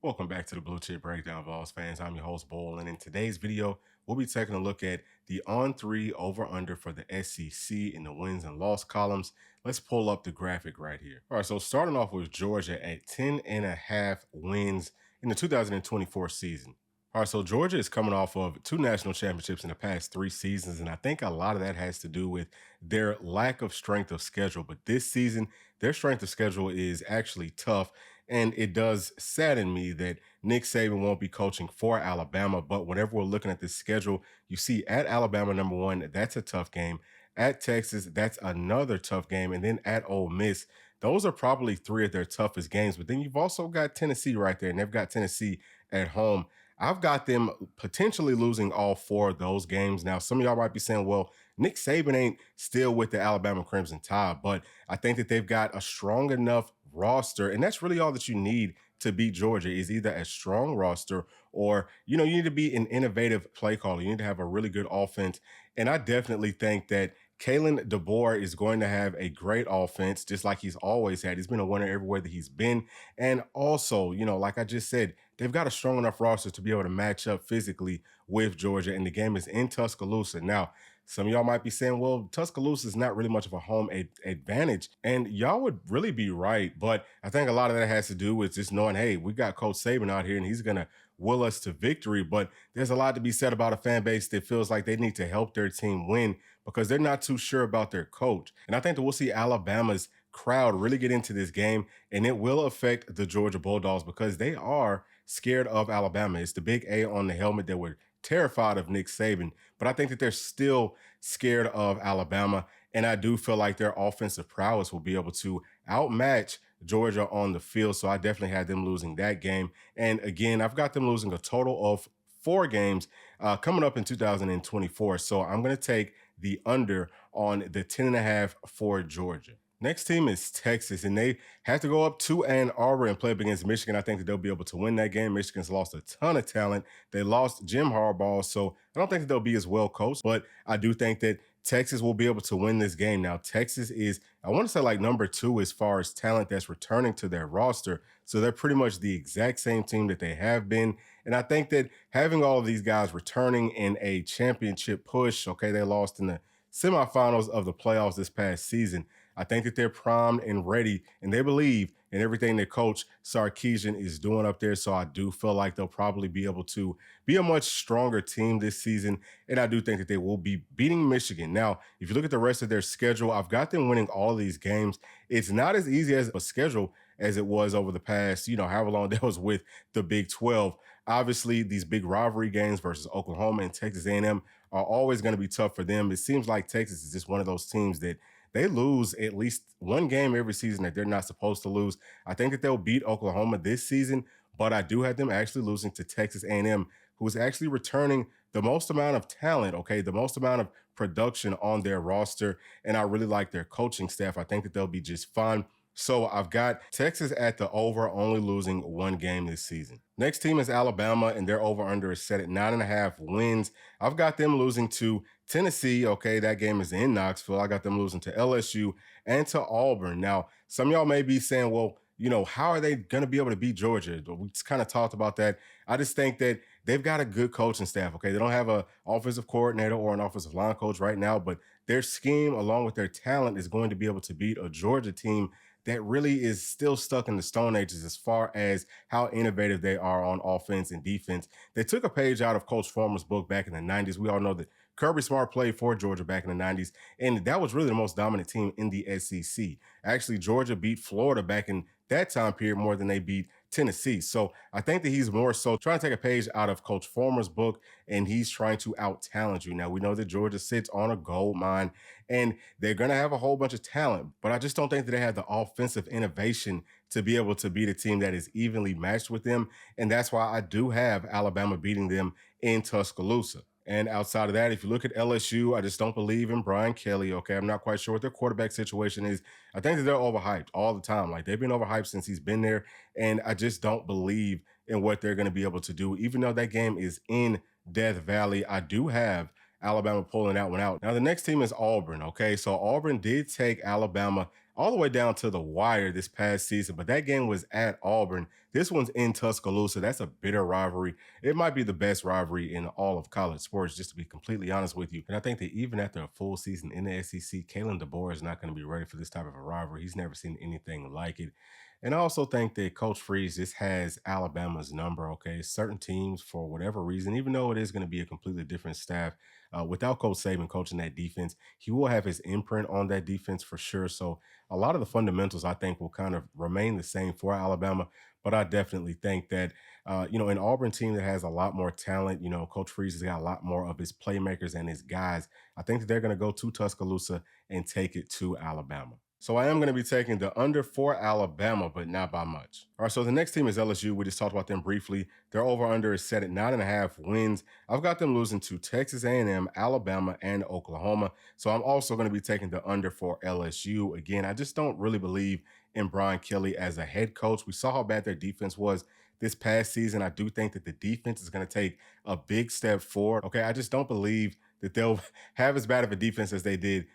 Welcome back to the Bluechip Breakdown, Vols fans. I'm your host, Bowl, and in today's video, we'll be taking a look at the on-3 over-under for the SEC in the wins and loss columns. Let's pull up the graphic right here. All right, so starting off with Georgia at 10.5 wins in the 2024 season. All right, so Georgia is coming off of 2 national championships in the past 3 seasons, and I think a lot of that has to do with their lack of strength of schedule. But this season, their strength of schedule is actually tough, and it does sadden me that Nick Saban won't be coaching for Alabama. But whenever we're looking at this schedule, you see at Alabama, number one, that's a tough game. At Texas, that's another tough game. And then at Ole Miss, those are probably 3 of their toughest games. But then you've also got Tennessee right there, and they've got Tennessee at home. I've got them potentially losing all 4 of those games. Now, some of y'all might be saying, well, Nick Saban ain't still with the Alabama Crimson Tide, but I think that they've got a strong enough roster, and that's really all that you need to beat Georgia is either a strong roster or, you need to be an innovative play caller. You need to have a really good offense. And I definitely think that Kalen DeBoer is going to have a great offense, just like he's always had. He's been a winner everywhere that he's been. And also, like I just said, they've got a strong enough roster to be able to match up physically with Georgia. And the game is in Tuscaloosa. Now, some of y'all might be saying, well, Tuscaloosa is not really much of a home advantage. And y'all would really be right. But I think a lot of that has to do with just knowing, hey, we got Coach Saban out here and he's going to will us to victory. But there's a lot to be said about a fan base that feels like they need to help their team win because they're not too sure about their coach. And I think that we'll see Alabama's crowd really get into this game, and it will affect the Georgia Bulldogs because they are scared of Alabama. It's the big A on the helmet that we're terrified of Nick Saban, but I think that they're still scared of Alabama, and I do feel like their offensive prowess will be able to outmatch Georgia on the field, so I definitely had them losing that game. And again, I've got them losing a total of 4 games coming up in 2024, so I'm going to take the under on the 10.5 for Georgia. Next team is Texas, and they have to go up to Ann Arbor and play up against Michigan. I think that they'll be able to win that game. Michigan's lost a ton of talent. They lost Jim Harbaugh, so I don't think that they'll be as well coached, but I do think that Texas will be able to win this game. Now, Texas is, I want to say, like number 2 as far as talent that's returning to their roster. So they're pretty much the exact same team that they have been. And I think that having all of these guys returning in a championship push, okay, they lost in the semifinals of the playoffs this past season. I think that they're primed and ready, and they believe in everything that Coach Sarkisian is doing up there. So I do feel like they'll probably be able to be a much stronger team this season, and I do think that they will be beating Michigan. Now, if you look at the rest of their schedule, I've got them winning all of these games. It's not as easy as a schedule as it was over the past, however long that was with the Big 12. Obviously, these big rivalry games versus Oklahoma and Texas A&M are always going to be tough for them. It seems like Texas is just one of those teams that they lose at least one game every season that they're not supposed to lose. I think that they'll beat Oklahoma this season, but I do have them actually losing to Texas A&M, who is actually returning the most amount of talent, okay, the most amount of production on their roster, and I really like their coaching staff. I think that they'll be just fine. So I've got Texas at the over, only losing 1 game this season. Next team is Alabama, and their over-under is set at 9.5 wins. I've got them losing to Tennessee. Okay, that game is in Knoxville. I got them losing to LSU and to Auburn. Now, some of y'all may be saying, well, how are they going to be able to beat Georgia? We just kind of talked about that. I just think that they've got a good coaching staff, okay? They don't have an offensive coordinator or an offensive line coach right now, but their scheme along with their talent is going to be able to beat a Georgia team that really is still stuck in the Stone Ages as far as how innovative they are on offense and defense. They took a page out of Coach Farmer's book back in the 90s. We all know that Kirby Smart played for Georgia back in the 90s, and that was really the most dominant team in the SEC. Actually, Georgia beat Florida back in that time period more than they beat Tennessee. So I think that he's more so trying to take a page out of Coach Farmer's book, and he's trying to out-talent you. Now, we know that Georgia sits on a gold mine, and they're going to have a whole bunch of talent, but I just don't think that they have the offensive innovation to be able to beat a team that is evenly matched with them, and that's why I do have Alabama beating them in Tuscaloosa. And outside of that, if you look at LSU, I just don't believe in Brian Kelly. Okay, I'm not quite sure what their quarterback situation is. I think that they're overhyped all the time. Like, they've been overhyped since he's been there, and I just don't believe in what they're going to be able to do. Even though that game is in Death Valley, I do have Alabama pulling that one out. Now, the next team is Auburn. Okay, so Auburn did take Alabama all the way down to the wire this past season, but that game was at Auburn. This one's in Tuscaloosa. That's a bitter rivalry. It might be the best rivalry in all of college sports, just to be completely honest with you. And I think that even after a full season in the SEC, Kalen DeBoer is not going to be ready for this type of a rivalry. He's never seen anything like it. And I also think that Coach Freeze just has Alabama's number, okay? Certain teams, for whatever reason, even though it is going to be a completely different staff, without Coach Saban coaching that defense, he will have his imprint on that defense for sure. So a lot of the fundamentals, I think, will kind of remain the same for Alabama. But I definitely think that, an Auburn team that has a lot more talent, Coach Freeze has got a lot more of his playmakers and his guys. I think that they're going to go to Tuscaloosa and take it to Alabama. So I am going to be taking the under for Alabama, but not by much. All right, so the next team is LSU. We just talked about them briefly. Their over/under is set at 9.5 wins. I've got them losing to Texas A&M, Alabama, and Oklahoma. So I'm also going to be taking the under for LSU. Again, I just don't really believe in Brian Kelly as a head coach. We saw how bad their defense was this past season. I do think that the defense is going to take a big step forward. Okay, I just don't believe that they'll have as bad of a defense as they did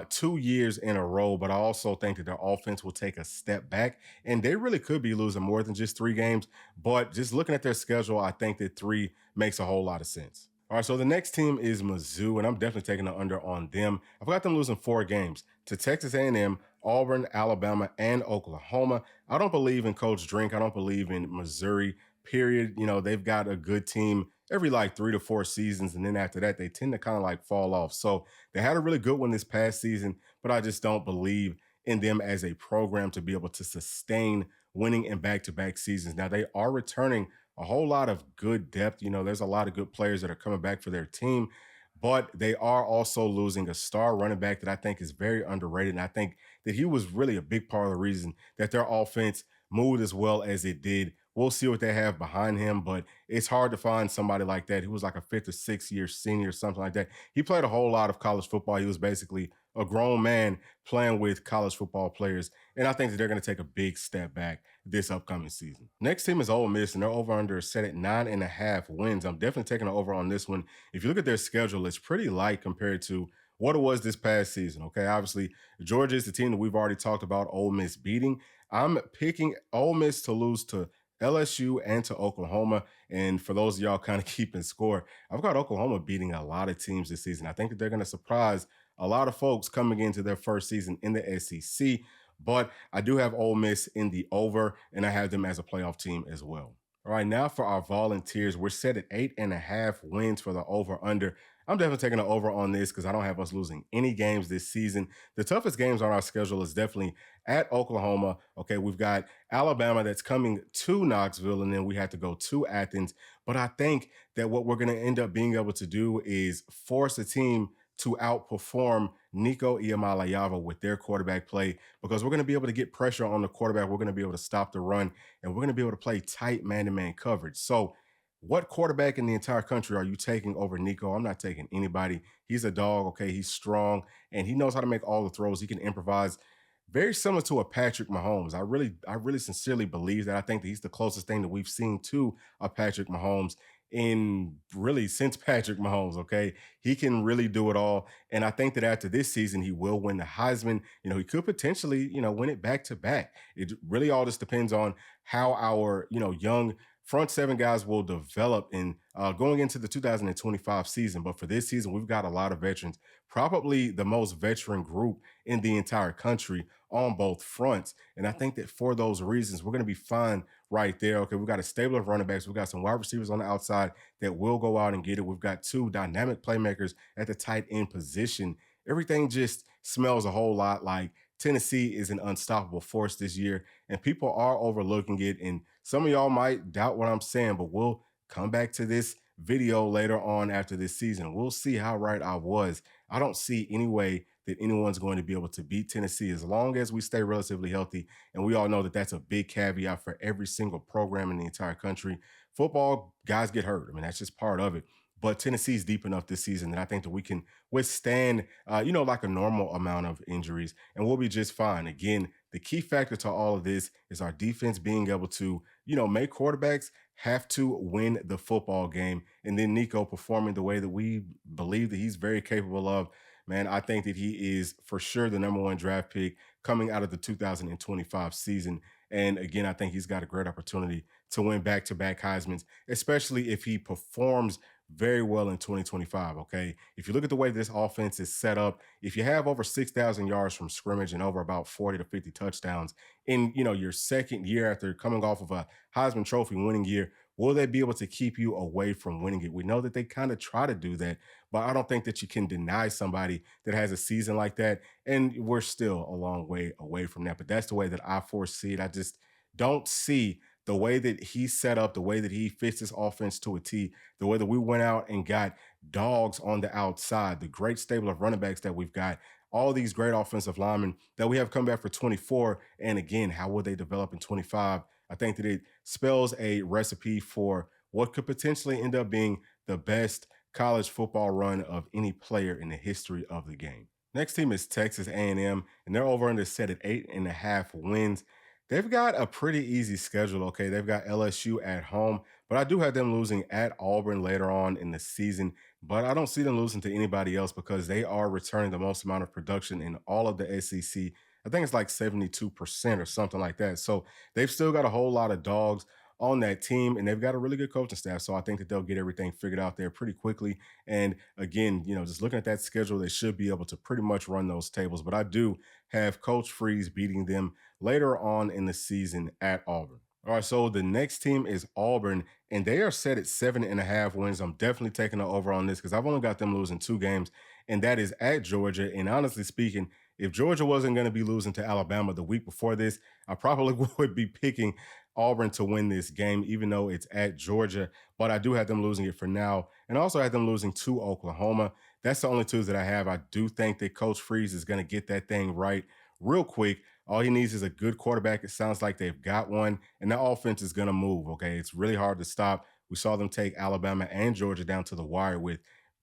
2 years in a row. But I also think that their offense will take a step back, and they really could be losing more than just 3 games. But just looking at their schedule, I think that 3 makes a whole lot of sense. All right, so the next team is Mizzou, and I'm definitely taking the under on them. I've got them losing 4 games to Texas A&M, Auburn, Alabama, and Oklahoma. I don't believe in Coach Drink. I don't believe in Missouri, period. They've got a good team every like 3 to 4 seasons, and then after that, they tend to kind of like fall off. So they had a really good one this past season, but I just don't believe in them as a program to be able to sustain winning in back-to-back seasons. Now, they are returning a whole lot of good depth. There's a lot of good players that are coming back for their team, but they are also losing a star running back that I think is very underrated. And I think that he was really a big part of the reason that their offense moved as well as it did. We'll see what they have behind him, but it's hard to find somebody like that who was like a 5th or 6th year senior or something like that. He played a whole lot of college football. He was basically a grown man playing with college football players. And I think that they're going to take a big step back this upcoming season. Next team is Ole Miss, and their over/under is set at 9.5 wins. I'm definitely taking an over on this one. If you look at their schedule, it's pretty light compared to what it was this past season. Okay, obviously Georgia is the team that we've already talked about. Ole Miss beating. I'm picking Ole Miss to lose to LSU and to Oklahoma. And for those of y'all kind of keeping score, I've got Oklahoma beating a lot of teams this season. I think that they're going to surprise a lot of folks coming into their first season in the SEC. But I do have Ole Miss in the over, and I have them as a playoff team as well. All right, now for our Volunteers, we're set at 8.5 wins for the over/under. I'm definitely taking an over on this because I don't have us losing any games this season. The toughest games on our schedule is definitely at Oklahoma. Okay, we've got Alabama that's coming to Knoxville, and then we have to go to Athens. But I think that what we're going to end up being able to do is force a team to outperform Nico Iamaleava with their quarterback play, because we're going to be able to get pressure on the quarterback. We're going to be able to stop the run, and we're going to be able to play tight man-to-man coverage. So what quarterback in the entire country are you taking over Nico? I'm not taking anybody. He's a dog, okay? He's strong, and he knows how to make all the throws. He can improvise, very similar to a Patrick Mahomes. I really sincerely believe that. I think that he's the closest thing that we've seen to a Patrick Mahomes in really since Patrick Mahomes. Okay, he can really do it all, and I think that after this season, he will win the Heisman. He could potentially, win it back to back. It really all just depends on how our, young front 7 guys will develop in going into the 2025 season. But for this season, we've got a lot of veterans, probably the most veteran group in the entire country on both fronts. And I think that for those reasons, we're going to be fine right there. Okay, we've got a stable of running backs. We've got some wide receivers on the outside that will go out and get it. We've got 2 dynamic playmakers at the tight end position. Everything just smells a whole lot like Tennessee is an unstoppable force this year, and people are overlooking it. And some of y'all might doubt what I'm saying, but we'll come back to this video later on after this season. We'll see how right I was. I don't see any way that anyone's going to be able to beat Tennessee as long as we stay relatively healthy. And we all know that that's a big caveat for every single program in the entire country. Football, guys get hurt. I mean, that's just part of it. But Tennessee's deep enough this season that I think that we can withstand, like a normal amount of injuries, and we'll be just fine. Again, the key factor to all of this is our defense being able to, make quarterbacks have to win the football game. And then Nico performing the way that we believe that he's very capable of. Man, I think that he is for sure the number one draft pick coming out of the 2025 season. And again, I think he's got a great opportunity to win back to back Heisman's, especially if he performs very well in 2025. Okay. If you look at the way this offense is set up, if you have over 6,000 yards from scrimmage and over about 40 to 50 touchdowns in, your second year after coming off of a Heisman Trophy winning year, will they be able to keep you away from winning it? We know that they kind of try to do that, but I don't think that you can deny somebody that has a season like that. And we're still a long way away from that. But that's the way that I foresee it. I just don't see the way that he set up, the way that he fits his offense to a T, the way that we went out and got dogs on the outside, the great stable of running backs that we've got, all these great offensive linemen that we have come back for 24. And again, how will they develop in 25? I think that it spells a recipe for what could potentially end up being the best college football run of any player in the history of the game. Next team is Texas A&M, and they're over under set at 8.5 wins. They've got a pretty easy schedule. Okay, they've got LSU at home, but I do have them losing at Auburn later on in the season. But I don't see them losing to anybody else because they are returning the most amount of production in all of the SEC. I think it's like 72% or something like that. So they've still got a whole lot of dogs on that team, and they've got a really good coaching staff. So I think that they'll get everything figured out there pretty quickly. And again, just looking at that schedule, they should be able to pretty much run those tables. But I do have Coach Freeze beating them later on in the season at Auburn. All right, so the next team is Auburn, and they are set at 7.5 wins. I'm definitely taking the over on this because I've only got them losing 2 games, and that is at Georgia. And honestly speaking, if Georgia wasn't going to be losing to Alabama the week before this, I probably would be picking Auburn to win this game, even though it's at Georgia. But I do have them losing it for now, and also have them losing to Oklahoma. That's the only twos that I have. I do think that Coach Freeze is going to get that thing right real quick. All he needs is a good quarterback. It sounds like they've got one, and the offense is going to move. Okay. It's really hard to stop. We saw them take Alabama and Georgia down to the wire with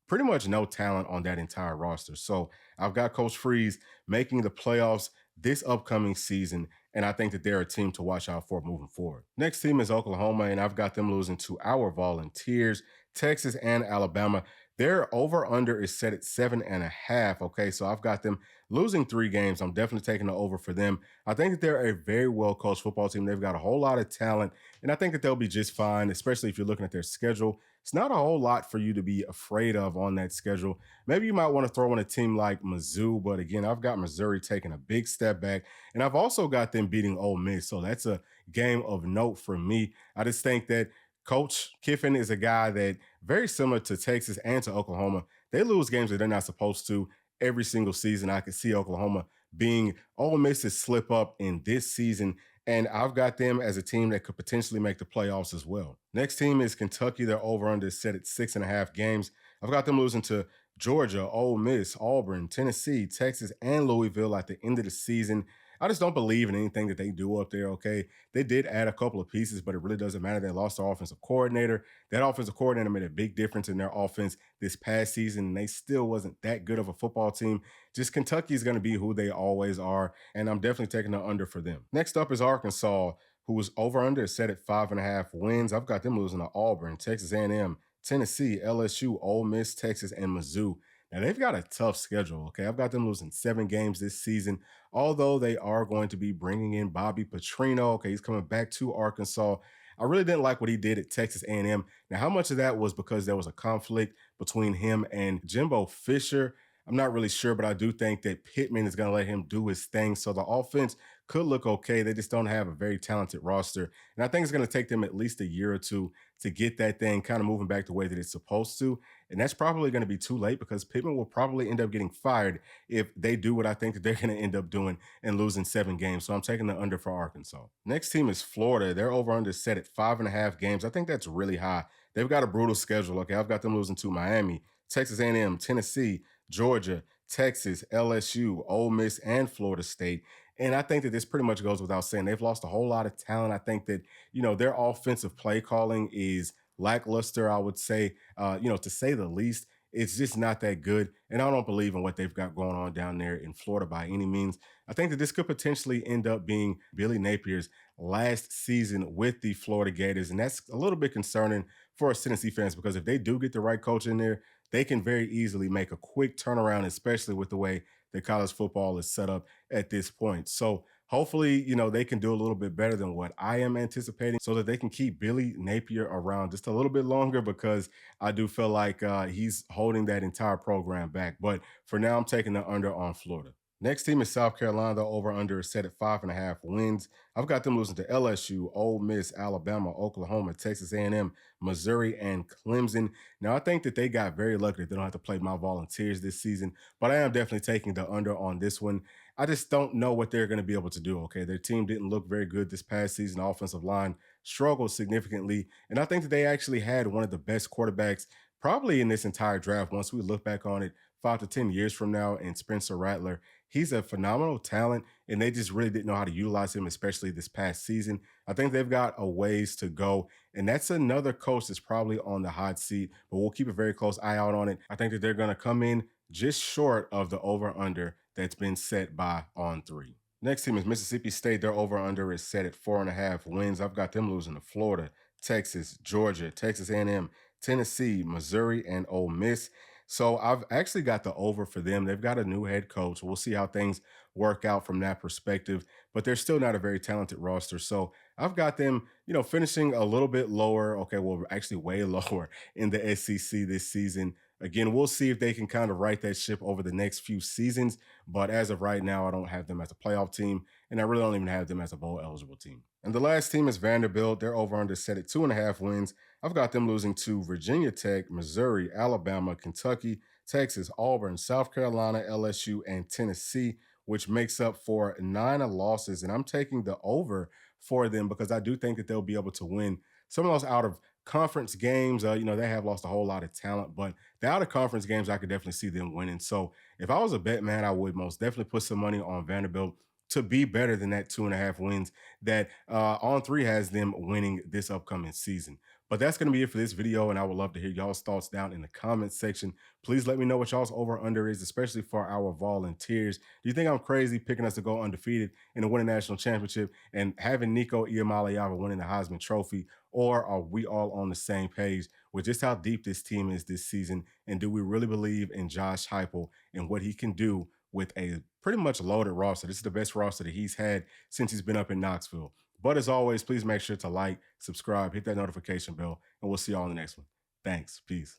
pretty much no talent on that entire roster. So I've got Coach Freeze making the playoffs this upcoming season, and I think that they're a team to watch out for moving forward. Next team is Oklahoma, and I've got them losing to our Volunteers, Texas, and Alabama. Their over under is set at 7.5. Okay, so I've got them losing 3 games. I'm definitely taking the over for them. I think that they're a very well coached football team. They've got a whole lot of talent, and I think that they'll be just fine, especially if you're looking at their schedule. It's not a whole lot for you to be afraid of on that schedule. Maybe you might want to throw in a team like Mizzou, but again, I've got Missouri taking a big step back, and I've also got them beating Ole Miss. So that's a game of note for me. I just think that Coach Kiffin is a guy that very similar to Texas and to Oklahoma. They lose games that they're not supposed to every single season. I could see Oklahoma being Ole Miss's slip up in this season, and I've got them as a team that could potentially make the playoffs as well. Next team is Kentucky. They're over under set at 6.5 games. I've got them losing to Georgia, Ole Miss, Auburn, Tennessee, Texas, and Louisville at the end of the season. I just don't believe in anything that they do up there. Okay. They did add a couple of pieces, but it really doesn't matter. They lost their offensive coordinator. That offensive coordinator made a big difference in their offense this past season, and they still wasn't that good of a football team. Just Kentucky is going to be who they always are, and I'm definitely taking the under for them. Next up is Arkansas, who was over under set at 5.5 wins. I've got them losing to Auburn, Texas A&M, Tennessee, LSU, Ole Miss, Texas, and Mizzou. Now they've got a tough schedule. Okay, I've got them losing 7 games this season. Although they are going to be bringing in Bobby Petrino. Okay, he's coming back to Arkansas. I really didn't like what he did at Texas A&M. Now, how much of that was because there was a conflict between him and Jimbo Fisher? I'm not really sure, but I do think that Pittman is going to let him do his thing. So the offense could look okay. They just don't have a very talented roster. And I think it's going to take them at least a year or two to get that thing kind of moving back the way that it's supposed to. And that's probably going to be too late because Pittman will probably end up getting fired if they do what I think that they're going to end up doing and losing 7 games. So I'm taking the under for Arkansas. Next team is Florida. They're over under set at 5.5 games. I think that's really high. They've got a brutal schedule. Okay, I've got them losing to Miami, Texas A&M, Tennessee, Georgia, Texas, LSU, Ole Miss, and Florida State. And I think that this pretty much goes without saying. They've lost a whole lot of talent. I think that, their offensive play calling is lackluster, I would say, to say the least. it's just not that good. And I don't believe in what they've got going on down there in Florida by any means. I think that this could potentially end up being Billy Napier's last season with the Florida Gators. And that's a little bit concerning for us Tennessee fans because if they do get the right coach in there, they can very easily make a quick turnaround, especially with the way that college football is set up at this point. So hopefully, they can do a little bit better than what I am anticipating so that they can keep Billy Napier around just a little bit longer because I do feel like he's holding that entire program back. But for now, I'm taking the under on Florida. Next team is South Carolina. The over/under is set at 5.5 wins. I've got them losing to LSU, Ole Miss, Alabama, Oklahoma, Texas A&M, Missouri, and Clemson. Now, I think that they got very lucky that they don't have to play my Volunteers this season, but I am definitely taking the under on this one. I just don't know what they're going to be able to do. Okay. Their team didn't look very good this past season. The offensive line struggled significantly. And I think that they actually had one of the best quarterbacks probably in this entire draft once we look back on it 5 to 10 years from now. And Spencer Rattler, he's a phenomenal talent. And they just really didn't know how to utilize him, especially this past season. I think they've got a ways to go. And that's another coach that's probably on the hot seat, but we'll keep a very close eye out on it. I think that they're going to come in just short of the over under that's been set by On3. Next team is Mississippi State. Their over under is set at 4.5 wins. I've got them losing to Florida, Texas, Georgia, Texas A&M, Tennessee, Missouri, and Ole Miss. So I've actually got the over for them. They've got a new head coach. We'll see how things work out from that perspective, but they're still not a very talented roster. So I've got them, finishing a little bit lower. Okay, well, actually way lower in the SEC this season. Again, we'll see if they can kind of right that ship over the next few seasons. But as of right now, I don't have them as a playoff team, and I really don't even have them as a bowl eligible team. And the last team is Vanderbilt. They're over under set at 2.5 wins. I've got them losing to Virginia Tech, Missouri, Alabama, Kentucky, Texas, Auburn, South Carolina, LSU, and Tennessee, which makes up for 9 losses. And I'm taking the over for them because I do think that they'll be able to win some of those out of conference games. They have lost a whole lot of talent, but the out of conference games, I could definitely see them winning. So if I was a bet man, I would most definitely put some money on Vanderbilt to be better than that 2.5 wins that On3 has them winning this upcoming season. But that's going to be it for this video, and I would love to hear y'all's thoughts down in the comments section. Please let me know what y'all's over under is, especially for our volunteers. Do you think I'm crazy picking us to go undefeated and to win a national championship and having Nico Iamaleava winning the Heisman Trophy? Or are we all on the same page with just how deep this team is this season? And do we really believe in Josh Heupel and what he can do with a pretty much loaded roster? This is the best roster that he's had since he's been up in Knoxville. But as always, please make sure to like, subscribe, hit that notification bell, and we'll see y'all in the next one. Thanks. Peace.